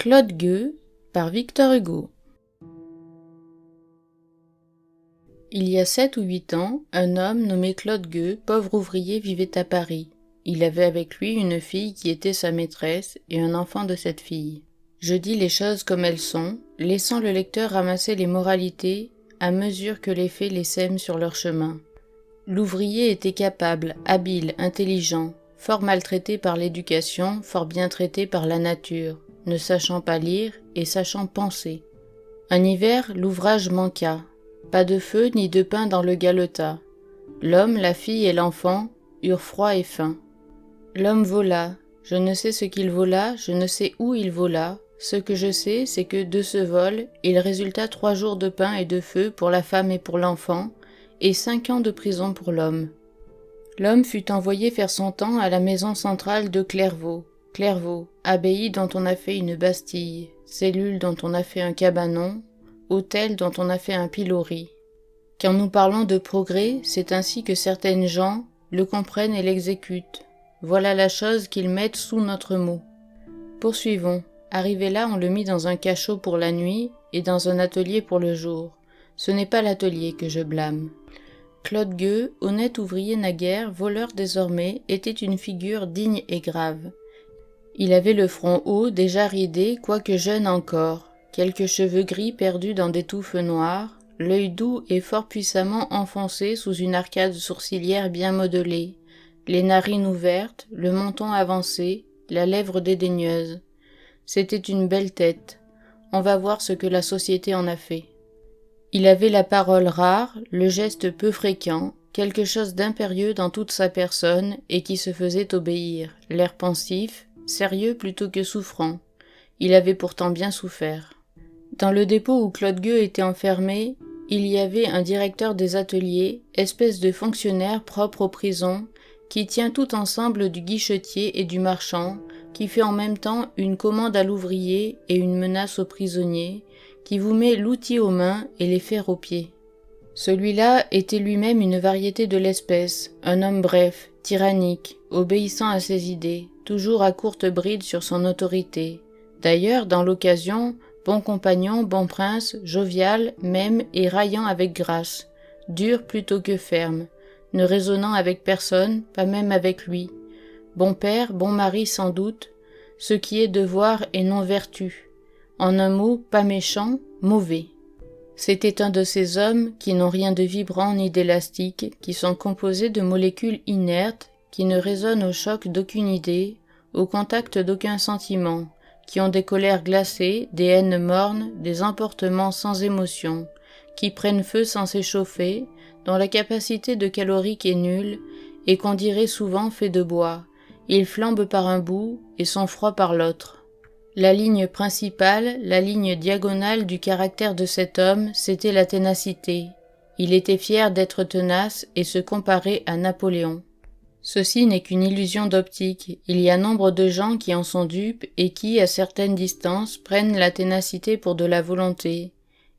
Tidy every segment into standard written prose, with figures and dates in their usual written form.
Claude Gueux par Victor Hugo. Il y a 7 ou 8 ans, un homme nommé Claude Gueux, pauvre ouvrier, vivait à Paris. Il avait avec lui une fille qui était sa maîtresse et un enfant de cette fille. Je dis les choses comme elles sont, laissant le lecteur ramasser les moralités à mesure que les faits les sèment sur leur chemin. L'ouvrier était capable, habile, intelligent, fort maltraité par l'éducation, fort bien traité par la nature, ne sachant pas lire et sachant penser. Un hiver, l'ouvrage manqua. Pas de feu ni de pain dans le galetas. L'homme, la fille et l'enfant eurent froid et faim. L'homme vola. Je ne sais ce qu'il vola, je ne sais où il vola. Ce que je sais, c'est que de ce vol, il résulta 3 jours de pain et de feu pour la femme et pour l'enfant, et 5 ans de prison pour l'homme. L'homme fut envoyé faire son temps à la maison centrale de Clairvaux. Clairvaux, abbaye dont on a fait une bastille, cellule dont on a fait un cabanon, hôtel dont on a fait un pilori. Quand nous parlons de progrès, c'est ainsi que certaines gens le comprennent et l'exécutent. Voilà la chose qu'ils mettent sous notre mot. Poursuivons. Arrivé là, on le mit dans un cachot pour la nuit et dans un atelier pour le jour. Ce n'est pas l'atelier que je blâme. Claude Gueux, honnête ouvrier naguère, voleur désormais, était une figure digne et grave. Il avait le front haut, déjà ridé, quoique jeune encore, quelques cheveux gris perdus dans des touffes noires, l'œil doux et fort puissamment enfoncé sous une arcade sourcilière bien modelée, les narines ouvertes, le menton avancé, la lèvre dédaigneuse. C'était une belle tête. On va voir ce que la société en a fait. Il avait la parole rare, le geste peu fréquent, quelque chose d'impérieux dans toute sa personne et qui se faisait obéir, l'air pensif, sérieux plutôt que souffrant. Il avait pourtant bien souffert. Dans le dépôt où Claude Gueux était enfermé, il y avait un directeur des ateliers, espèce de fonctionnaire propre aux prisons, qui tient tout ensemble du guichetier et du marchand, qui fait en même temps une commande à l'ouvrier et une menace aux prisonniers, qui vous met l'outil aux mains et les fers aux pieds. Celui-là était lui-même une variété de l'espèce, un homme bref, tyrannique, obéissant à ses idées, toujours à courte bride sur son autorité. D'ailleurs, dans l'occasion, bon compagnon, bon prince, jovial, même et raillant avec grâce, dur plutôt que ferme, ne raisonnant avec personne, pas même avec lui. Bon père, bon mari sans doute, ce qui est devoir et non vertu. En un mot, pas méchant, mauvais. C'était un de ces hommes qui n'ont rien de vibrant ni d'élastique, qui sont composés de molécules inertes, qui ne résonnent au choc d'aucune idée, au contact d'aucun sentiment, qui ont des colères glacées, des haines mornes, des emportements sans émotion, qui prennent feu sans s'échauffer, dont la capacité de calorique est nulle, et qu'on dirait souvent fait de bois. Ils flambent par un bout et sont froids par l'autre. La ligne principale, la ligne diagonale du caractère de cet homme, c'était la ténacité. Il était fier d'être tenace et se comparait à Napoléon. Ceci n'est qu'une illusion d'optique. Il y a nombre de gens qui en sont dupes et qui, à certaines distances, prennent la ténacité pour de la volonté,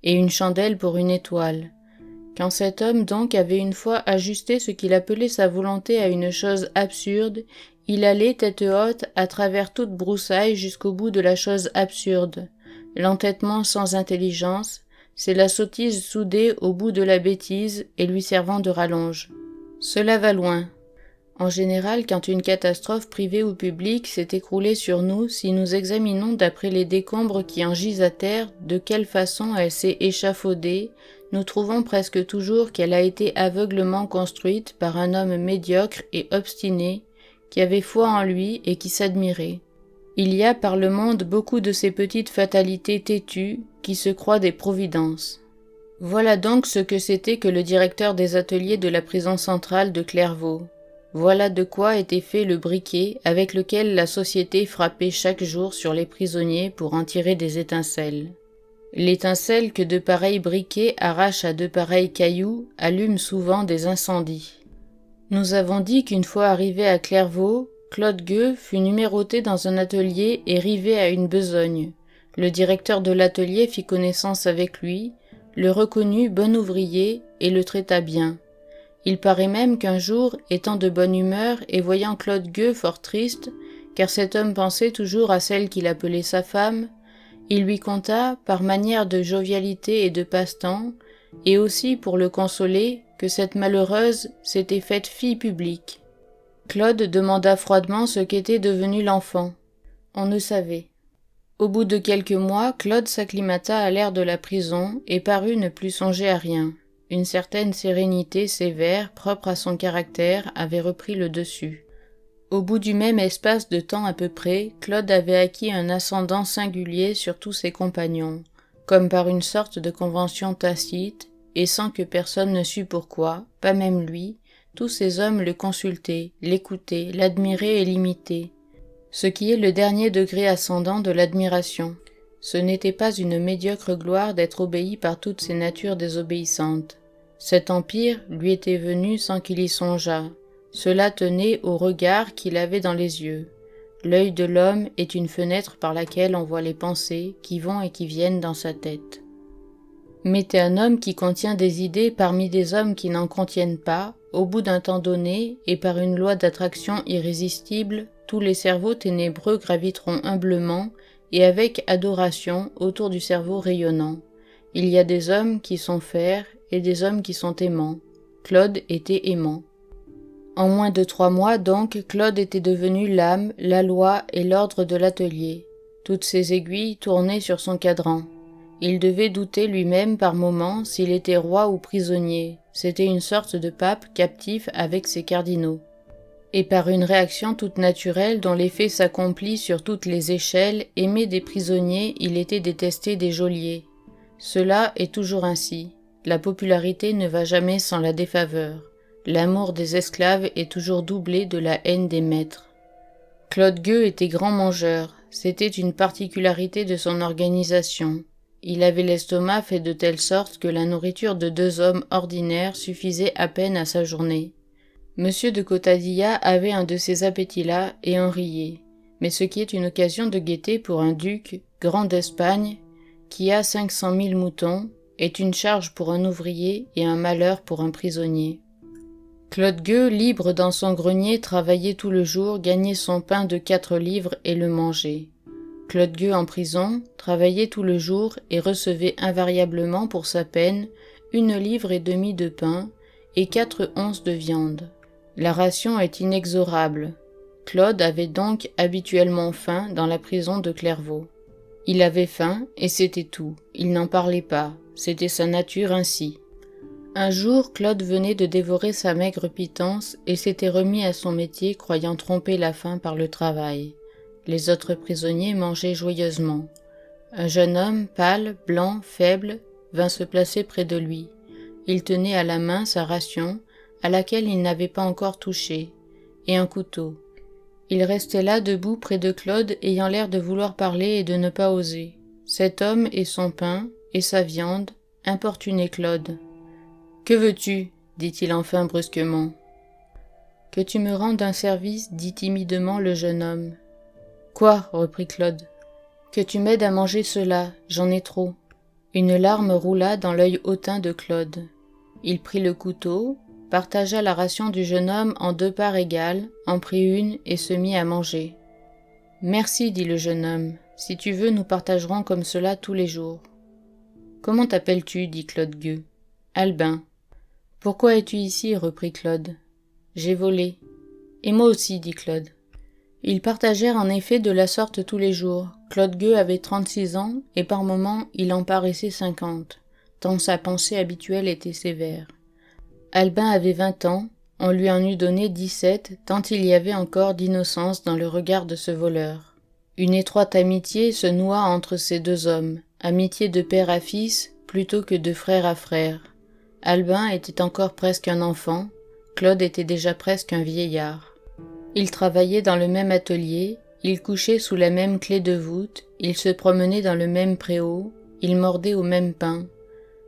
et une chandelle pour une étoile. Quand cet homme donc avait une fois ajusté ce qu'il appelait sa volonté à une chose absurde, il allait tête haute à travers toute broussaille jusqu'au bout de la chose absurde. L'entêtement sans intelligence, c'est la sottise soudée au bout de la bêtise et lui servant de rallonge. Cela va loin. En général, quand une catastrophe privée ou publique s'est écroulée sur nous, si nous examinons d'après les décombres qui en gisent à terre de quelle façon elle s'est échafaudée, nous trouvons presque toujours qu'elle a été aveuglement construite par un homme médiocre et obstiné, qui avait foi en lui et qui s'admirait. Il y a par le monde beaucoup de ces petites fatalités têtues qui se croient des providences. Voilà donc ce que c'était que le directeur des ateliers de la prison centrale de Clairvaux. Voilà de quoi était fait le briquet avec lequel la société frappait chaque jour sur les prisonniers pour en tirer des étincelles. L'étincelle que de pareils briquets arrachent à de pareils cailloux allume souvent des incendies. Nous avons dit qu'une fois arrivé à Clairvaux, Claude Gueux fut numéroté dans un atelier et rivé à une besogne. Le directeur de l'atelier fit connaissance avec lui, le reconnut bon ouvrier et le traita bien. Il paraît même qu'un jour, étant de bonne humeur et voyant Claude Gueux fort triste, car cet homme pensait toujours à celle qu'il appelait sa femme, Il lui conta, par manière de jovialité et de passe-temps, et aussi pour le consoler, que cette malheureuse s'était faite fille publique. Claude demanda froidement ce qu'était devenu l'enfant. On ne savait. Au bout de quelques mois, Claude s'acclimata à l'air de la prison et parut ne plus songer à rien. Une certaine sérénité sévère, propre à son caractère, avait repris le dessus. Au bout du même espace de temps à peu près, Claude avait acquis un ascendant singulier sur tous ses compagnons, comme par une sorte de convention tacite, et sans que personne ne sût pourquoi, pas même lui, tous ces hommes le consultaient, l'écoutaient, l'admiraient et l'imitaient. Ce qui est le dernier degré ascendant de l'admiration. Ce n'était pas une médiocre gloire d'être obéi par toutes ces natures désobéissantes. Cet empire lui était venu sans qu'il y songeât. Cela tenait au regard qu'il avait dans les yeux. L'œil de l'homme est une fenêtre par laquelle on voit les pensées qui vont et qui viennent dans sa tête. Mettez un homme qui contient des idées parmi des hommes qui n'en contiennent pas, au bout d'un temps donné, et par une loi d'attraction irrésistible, tous les cerveaux ténébreux graviteront humblement et avec adoration autour du cerveau rayonnant. Il y a des hommes qui sont fers et des hommes qui sont aimants. Claude était aimant. En moins de 3 mois donc, Claude était devenu l'âme, la loi et l'ordre de l'atelier. Toutes ses aiguilles tournaient sur son cadran. Il devait douter lui-même par moments s'il était roi ou prisonnier. C'était une sorte de pape captif avec ses cardinaux. Et par une réaction toute naturelle dont l'effet s'accomplit sur toutes les échelles, aimé des prisonniers, il était détesté des geôliers. Cela est toujours ainsi. La popularité ne va jamais sans la défaveur. L'amour des esclaves est toujours doublé de la haine des maîtres. Claude Gueux était grand mangeur. C'était une particularité de son organisation. Il avait l'estomac fait de telle sorte que la nourriture de 2 hommes ordinaires suffisait à peine à sa journée. Monsieur de Cotadilla avait un de ces appétits-là et en riait, mais ce qui est une occasion de gaieté pour un duc, grand d'Espagne, qui a 500 000 moutons, est une charge pour un ouvrier et un malheur pour un prisonnier. Claude Gueux, libre dans son grenier, travaillait tout le jour, gagnait son pain de 4 livres et le mangeait. Claude Gueux en prison, travaillait tout le jour et recevait invariablement pour sa peine 1,5 livre de pain et 4 onces de viande. La ration est inexorable. Claude avait donc habituellement faim dans la prison de Clairvaux. Il avait faim et c'était tout. Il n'en parlait pas. C'était sa nature ainsi. Un jour, Claude venait de dévorer sa maigre pitance et s'était remis à son métier croyant tromper la faim par le travail. Les autres prisonniers mangeaient joyeusement. Un jeune homme, pâle, blanc, faible, vint se placer près de lui. Il tenait à la main sa ration, à laquelle il n'avait pas encore touché, et un couteau. Il restait là debout près de Claude, ayant l'air de vouloir parler et de ne pas oser. Cet homme et son pain, et sa viande, importunaient Claude. « Que veux-tu » dit-il enfin brusquement. « Que tu me rendes un service, dit timidement le jeune homme. « Quoi » reprit Claude. « Que tu m'aides à manger cela, j'en ai trop. » Une larme roula dans l'œil hautain de Claude. Il prit le couteau, partagea la ration du jeune homme en 2 parts égales, en prit une et se mit à manger. « Merci, dit le jeune homme, si tu veux nous partagerons comme cela tous les jours. »« Comment t'appelles-tu » dit Claude Gueux. « Albin. »« Pourquoi es-tu ici » reprit Claude. « J'ai volé. »« Et moi aussi, dit Claude. » Ils partagèrent en effet de la sorte tous les jours. Claude Gueux avait 36 ans, et par moments il en paraissait 50, tant sa pensée habituelle était sévère. Albin avait 20 ans, on lui en eût donné 17, tant il y avait encore d'innocence dans le regard de ce voleur. Une étroite amitié se noua entre ces 2 hommes, amitié de père à fils plutôt que de frère à frère. Albin était encore presque un enfant, Claude était déjà presque un vieillard. Ils travaillaient dans le même atelier, ils couchaient sous la même clé de voûte, ils se promenaient dans le même préau, ils mordaient au même pain.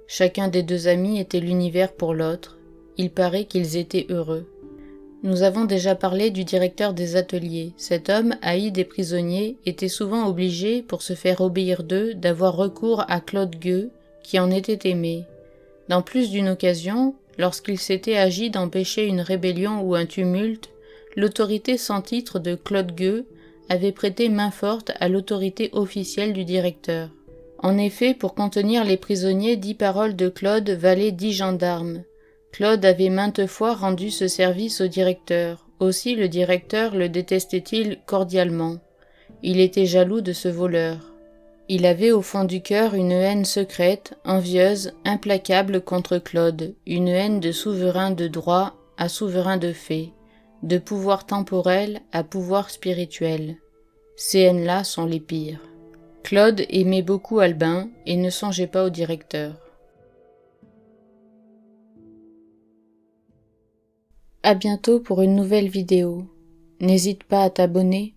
Chacun des 2 amis était l'univers pour l'autre, il paraît qu'ils étaient heureux. Nous avons déjà parlé du directeur des ateliers. Cet homme, haï des prisonniers, était souvent obligé, pour se faire obéir d'eux, d'avoir recours à Claude Gueux, qui en était aimé. Dans plus d'une occasion, lorsqu'il s'était agi d'empêcher une rébellion ou un tumulte, l'autorité sans titre de Claude Gueux avait prêté main forte à l'autorité officielle du directeur. En effet, pour contenir les prisonniers, 10 paroles de Claude valaient 10 gendarmes. Claude avait maintes fois rendu ce service au directeur. Aussi le directeur le détestait-il cordialement. Il était jaloux de ce voleur. Il avait au fond du cœur une haine secrète, envieuse, implacable contre Claude, une haine de souverain de droit à souverain de fait, de pouvoir temporel à pouvoir spirituel. Ces haines-là sont les pires. Claude aimait beaucoup Albin et ne songeait pas au directeur. À bientôt pour une nouvelle vidéo. N'hésite pas à t'abonner.